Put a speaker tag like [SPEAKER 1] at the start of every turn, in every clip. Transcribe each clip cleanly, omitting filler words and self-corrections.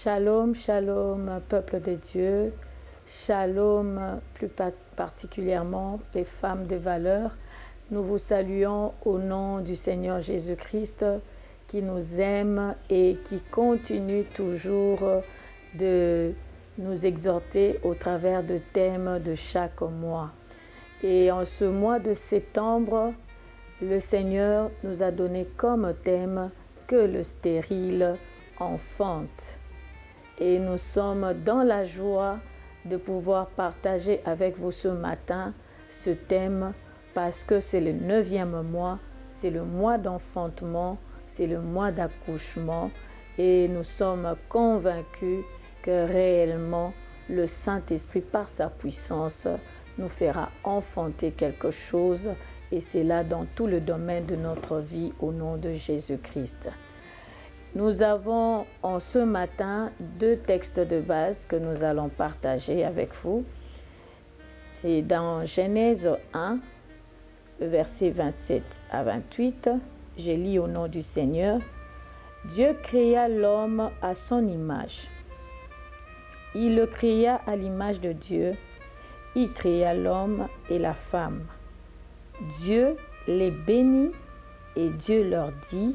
[SPEAKER 1] Shalom, shalom, peuple de Dieu. Shalom, plus particulièrement les femmes de valeur. Nous vous saluons au nom du Seigneur Jésus-Christ qui nous aime et qui continue toujours de nous exhorter au travers de thèmes de chaque mois. Et en ce mois de septembre, le Seigneur nous a donné comme thème que le stérile enfante. Et nous sommes dans la joie de pouvoir partager avec vous ce matin ce thème parce que c'est le 9e mois, c'est le mois d'enfantement, c'est le mois d'accouchement et nous sommes convaincus que réellement le Saint-Esprit par sa puissance nous fera enfanter quelque chose et c'est là dans tout le domaine de notre vie au nom de Jésus-Christ. Nous avons en ce matin 2 textes de base que nous allons partager avec vous. C'est dans Genèse 1, versets 27 à 28. Je lis au nom du Seigneur. Dieu créa l'homme à son image. Il le créa à l'image de Dieu. Il créa l'homme et la femme. Dieu les bénit et Dieu leur dit: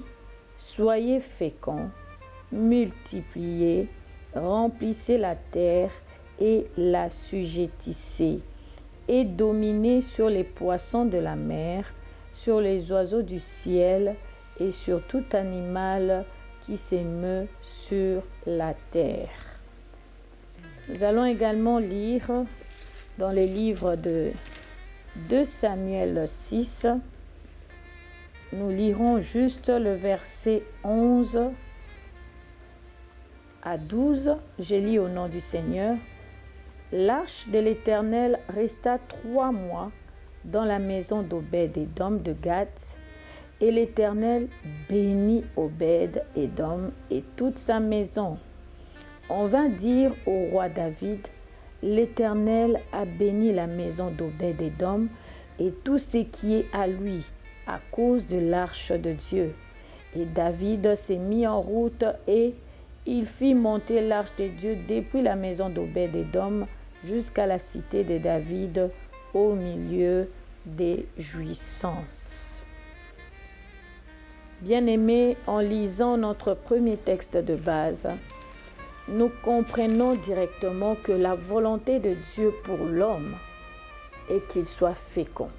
[SPEAKER 1] soyez féconds, multipliez, remplissez la terre et l'assujettissez, et dominez sur les poissons de la mer, sur les oiseaux du ciel et sur tout animal qui s'émeut sur la terre. Nous allons également lire dans les livres de 2 Samuel 6. Nous lirons juste le verset 11 à 12. Je lis au nom du Seigneur. L'arche de l'Éternel resta 3 mois dans la maison d'Obed-Édom de Gath, et l'Éternel bénit Obed-Édom et toute sa maison. On vint dire au roi David: l'Éternel a béni la maison d'Obed-Édom et tout ce qui est à lui, à cause de l'arche de Dieu. Et David s'est mis en route et il fit monter l'arche de Dieu depuis la maison d'Obed-Édom jusqu'à la cité de David au milieu des jouissances. Bien-aimés, en lisant notre premier texte de base, nous comprenons directement que la volonté de Dieu pour l'homme est qu'il soit fécond.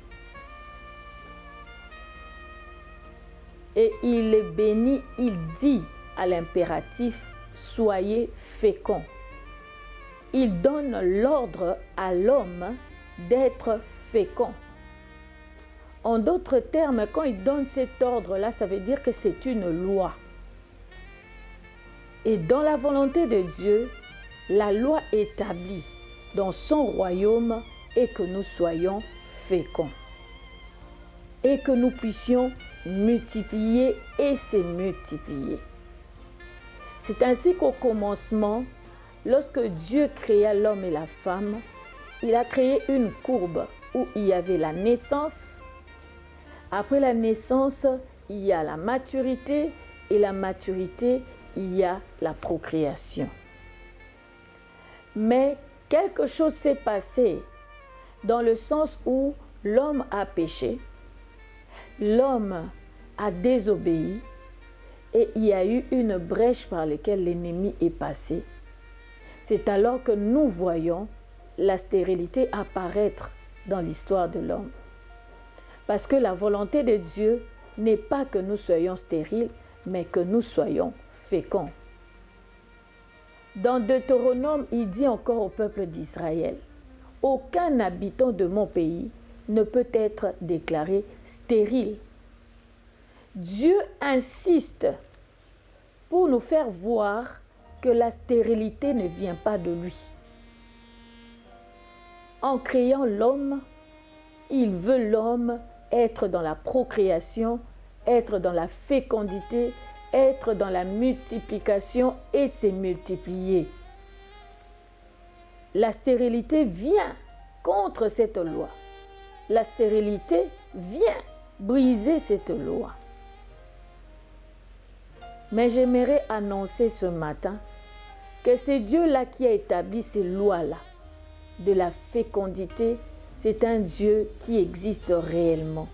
[SPEAKER 1] Et il les bénit, il dit à l'impératif: soyez féconds. Il donne l'ordre à l'homme d'être fécond. En d'autres termes, quand il donne cet ordre-là, ça veut dire que c'est une loi. Et dans la volonté de Dieu, la loi établie dans son royaume est que nous soyons féconds et que nous puissions multiplier et se multiplier. C'est ainsi qu'au commencement, lorsque Dieu créa l'homme et la femme, il a créé une courbe où il y avait la naissance. Après la naissance, il y a la maturité et la maturité, il y a la procréation. Mais quelque chose s'est passé dans le sens où l'homme a péché, l'homme a désobéi et il y a eu une brèche par laquelle l'ennemi est passé. C'est alors que nous voyons la stérilité apparaître dans l'histoire de l'homme. Parce que la volonté de Dieu n'est pas que nous soyons stériles, mais que nous soyons féconds. Dans Deutéronome, il dit encore au peuple d'Israël: aucun habitant de mon pays ne peut être déclaré stérile. Dieu insiste pour nous faire voir que la stérilité ne vient pas de lui. En créant l'homme, il veut l'homme être dans la procréation, être dans la fécondité, être dans la multiplication et se multiplier. La stérilité vient contre cette loi. La stérilité vient briser cette loi. Mais j'aimerais annoncer ce matin que c'est Dieu-là qui a établi ces lois-là de la fécondité. C'est un Dieu qui existe réellement.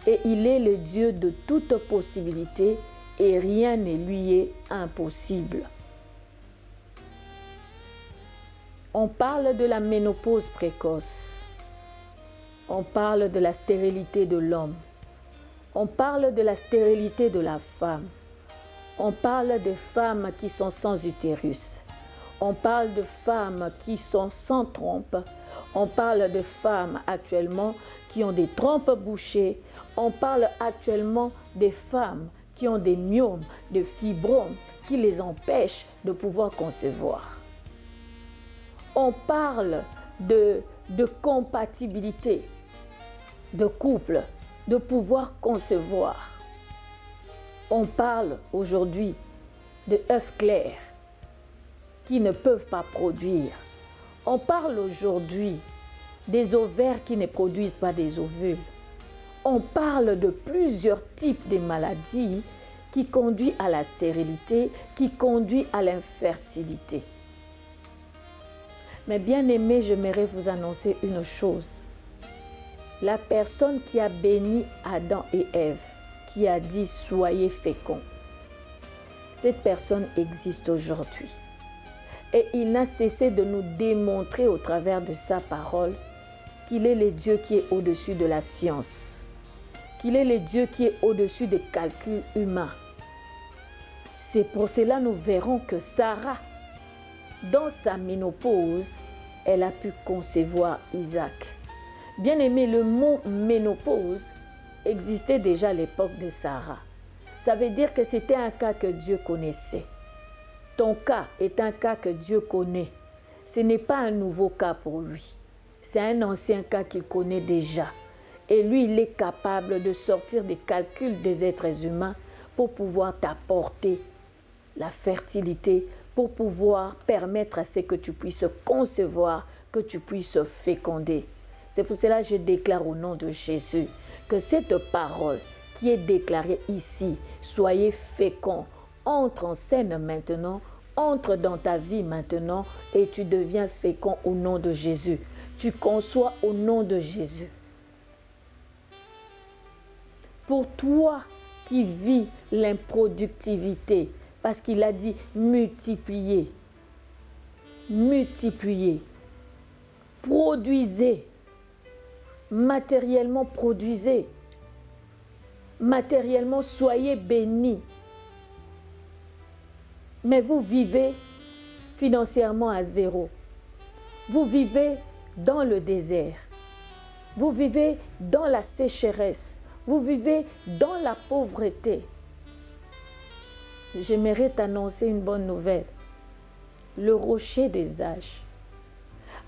[SPEAKER 1] Et il est le Dieu de toute possibilité et rien ne lui est impossible. On parle de la ménopause précoce. On parle de la stérilité de l'homme. On parle de la stérilité de la femme. On parle de femmes qui sont sans utérus. On parle de femmes qui sont sans trompe. On parle de femmes actuellement qui ont des trompes bouchées. On parle actuellement des femmes qui ont des myomes, des fibromes qui les empêchent de pouvoir concevoir. On parle de compatibilité, de couple, de pouvoir concevoir. On parle aujourd'hui de œufs clairs qui ne peuvent pas produire. On parle aujourd'hui des ovaires qui ne produisent pas des ovules. On parle de plusieurs types de maladies qui conduisent à la stérilité, qui conduisent à l'infertilité. Mais bien aimé, j'aimerais vous annoncer une chose. La personne qui a béni Adam et Ève, qui a dit « soyez féconds », cette personne existe aujourd'hui. Et il n'a cessé de nous démontrer au travers de sa parole qu'il est le Dieu qui est au-dessus de la science, qu'il est le Dieu qui est au-dessus des calculs humains. C'est pour cela que nous verrons que Sarah, dans sa ménopause, elle a pu concevoir Isaac. Bien aimé, le mot ménopause existait déjà à l'époque de Sarah. Ça veut dire que c'était un cas que Dieu connaissait. Ton cas est un cas que Dieu connaît. Ce n'est pas un nouveau cas pour lui. C'est un ancien cas qu'il connaît déjà. Et lui, il est capable de sortir des calculs des êtres humains pour pouvoir t'apporter la fertilité, pour pouvoir permettre à ce que tu puisses concevoir, que tu puisses féconder. C'est pour cela que je déclare au nom de Jésus que cette parole qui est déclarée ici, soyez féconds, entre en scène maintenant, entre dans ta vie maintenant et tu deviens fécond au nom de Jésus. Tu conçois au nom de Jésus. Pour toi qui vis l'improductivité, parce qu'il a dit multiplier, multiplier, produisez, matériellement produisez, matériellement soyez bénis. Mais vous vivez financièrement à zéro. Vous vivez dans le désert. Vous vivez dans la sécheresse. Vous vivez dans la pauvreté. J'aimerais t'annoncer une bonne nouvelle. Le rocher des âges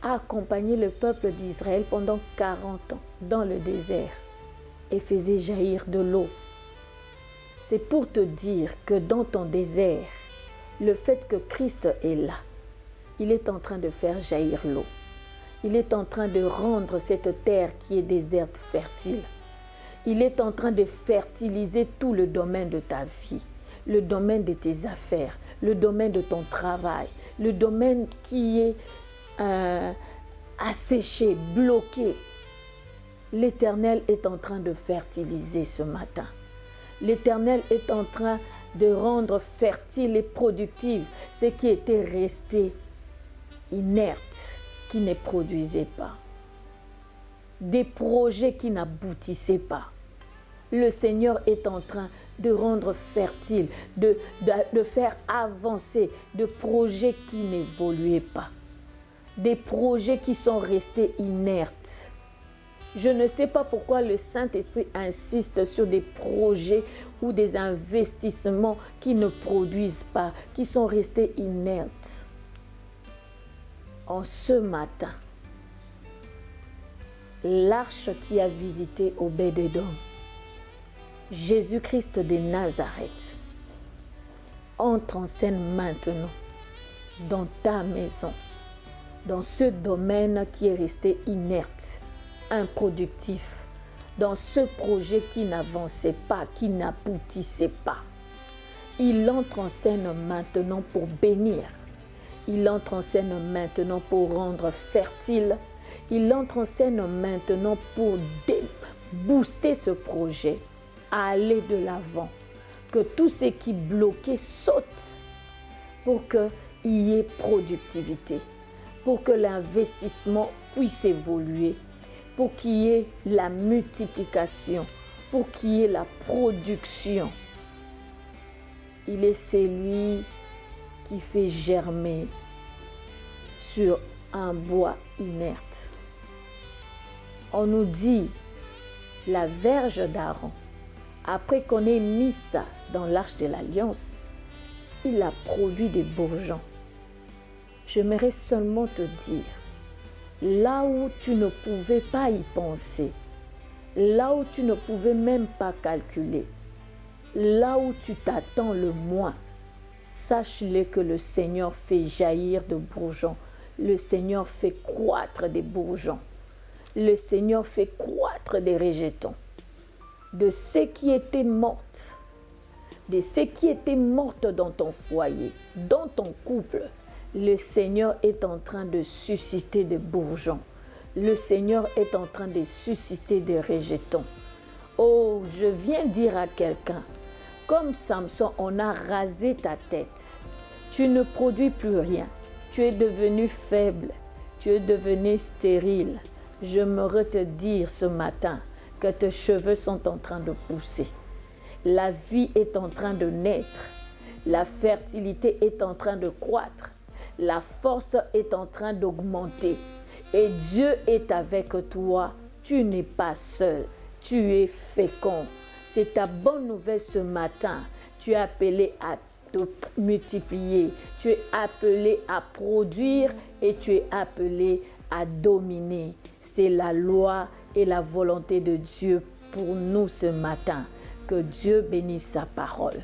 [SPEAKER 1] a accompagné le peuple d'Israël pendant 40 ans dans le désert et faisait jaillir de l'eau. C'est pour te dire que dans ton désert, le fait que Christ est là, il est en train de faire jaillir l'eau. Il est en train de rendre cette terre qui est déserte fertile. Il est en train de fertiliser tout le domaine de ta vie, le domaine de tes affaires, le domaine de ton travail, le domaine qui est asséché, bloqué. L'Éternel est en train de fertiliser ce matin. L'Éternel est en train de rendre fertile et productive ce qui était resté inerte, qui ne produisait pas. Des projets qui n'aboutissaient pas. Le Seigneur est en train de rendre fertile, de faire avancer des projets qui n'évoluaient pas. Des projets qui sont restés inertes. Je ne sais pas pourquoi le Saint-Esprit insiste sur des projets ou des investissements qui ne produisent pas, qui sont restés inertes. En ce matin, l'arche qui a visité Obed-Édom, Jésus-Christ de Nazareth, entre en scène maintenant dans ta maison, dans ce domaine qui est resté inerte, improductif, dans ce projet qui n'avançait pas, qui n'aboutissait pas. Il entre en scène maintenant pour bénir, Il entre en scène maintenant pour rendre fertile. Il entre en scène maintenant pour booster ce projet, à aller de l'avant. Que tout ce qui bloquait saute pour qu'il y ait productivité, pour que l'investissement puisse évoluer, pour qu'il y ait la multiplication, pour qu'il y ait la production. Il est celui qui fait germer sur un bois inerte. On nous dit, la verge d'Aaron, après qu'on ait mis ça dans l'arche de l'Alliance, il a produit des bourgeons. J'aimerais seulement te dire, là où tu ne pouvais pas y penser, là où tu ne pouvais même pas calculer, là où tu t'attends le moins, sache-le que le Seigneur fait jaillir de bourgeons. Le Seigneur fait croître des bourgeons. Le Seigneur fait croître des rejetons. De ce qui étaient mortes, de ce qui étaient mortes dans ton foyer, dans ton couple, le Seigneur est en train de susciter des bourgeons. Le Seigneur est en train de susciter des rejetons. Oh, je viens dire à quelqu'un, comme Samson, on a rasé ta tête. Tu ne produis plus rien. Tu es devenu faible. Tu es devenu stérile. J'aimerais te dire ce matin que tes cheveux sont en train de pousser. La vie est en train de naître. La fertilité est en train de croître. La force est en train d'augmenter. Et Dieu est avec toi. Tu n'es pas seul. Tu es fécond. C'est ta bonne nouvelle ce matin. Tu es appelé à te multiplier. Tu es appelé à produire et tu es appelé à dominer. C'est la loi et la volonté de Dieu pour nous ce matin. Que Dieu bénisse sa parole.